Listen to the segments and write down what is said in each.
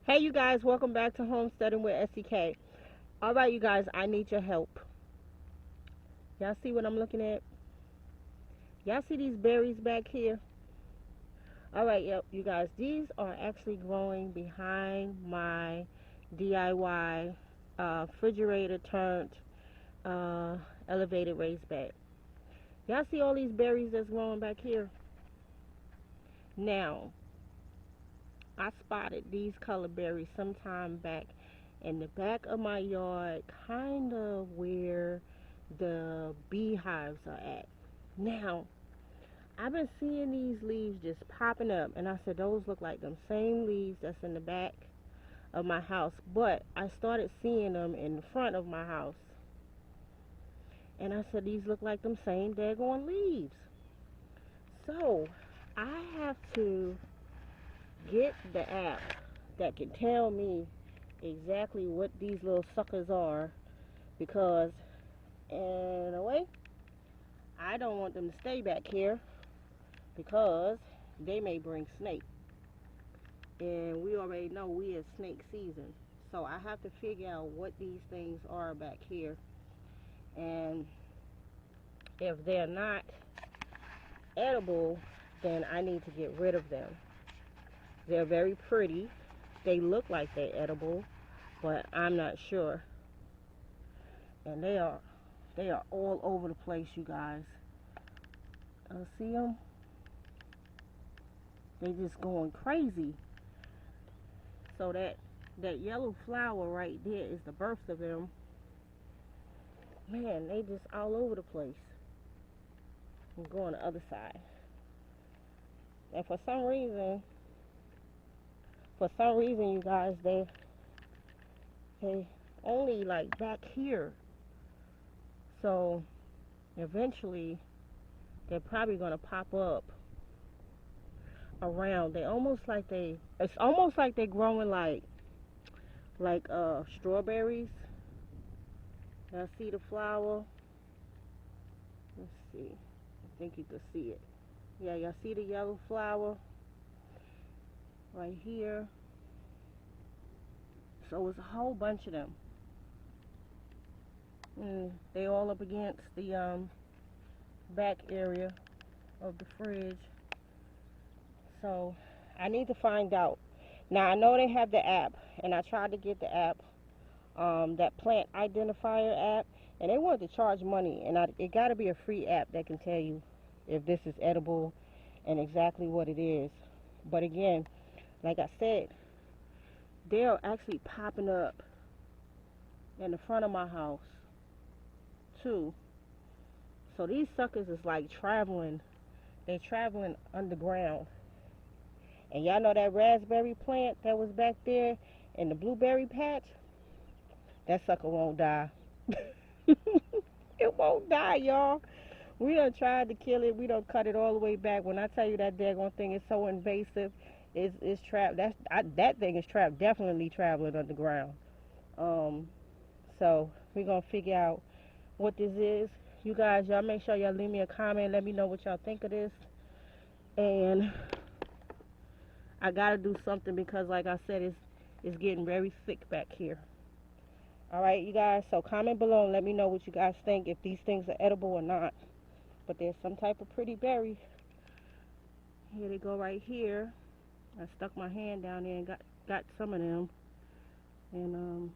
Hey you guys, welcome back to Homesteading with SEK. Alright you guys, I need your help. Y'all see what I'm looking at? Y'all see these berries back here? Alright, yep, you guys, these are actually growing behind my DIY refrigerator turned elevated raised bed. Y'all see all these berries that's growing back here? Now, I spotted these color berries sometime back in the back of my yard, kind of where the beehives are at. Now, I've been seeing these leaves just popping up, and I said, those look like them same leaves that's in the back of my house. But I started seeing them in the front of my house, and I said, these look like them same daggone leaves. So, I have to get the app that can tell me exactly what these little suckers are, because in a way I don't want them to stay back here because they may bring snake, and we already know we in snake season. So I have to figure out what these things are back here, and if they're not edible, then I need to get rid of them. They're very pretty, they look like they're edible, but I'm not sure. And they are all over the place, you guys. See them? They just going crazy. So that yellow flower right there is the birth of them. Man, they just all over the place. I'm going the other side. And for some reason, you guys, they only like back here. So eventually they're probably gonna pop up around. It's almost like they're growing like strawberries. Y'all see the flower? Let's see. I think you can see it. Yeah, y'all see the yellow flower right here? So it's a whole bunch of them. And they all up against the back area of the fridge. So I need to find out. Now I know they have the app, and I tried to get the app, that plant identifier app, and they wanted to charge money, and it got to be a free app that can tell you if this is edible and exactly what it is. But again, like I said, they're actually popping up in the front of my house too. So these suckers is like traveling. They're traveling underground. And y'all know that raspberry plant that was back there in the blueberry patch? That sucker won't die. It won't die, y'all. We done tried to kill it. We done cut it all the way back. When I tell you that daggone thing is so invasive, it's trapped. That thing is trapped, definitely traveling underground. So we're gonna figure out what this is. You guys, y'all make sure y'all leave me a comment. Let me know what y'all think of this. And I gotta do something because, like I said, it's getting very thick back here. Alright, you guys, so comment below and let me know what you guys think, if these things are edible or not. But there's some type of pretty berry. Here they go right here. I stuck my hand down there and got some of them. And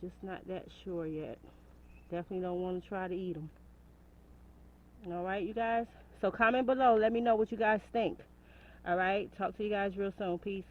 just not that sure yet. Definitely don't want to try to eat them. Alright, you guys? So comment below. Let me know what you guys think. Alright? Talk to you guys real soon. Peace.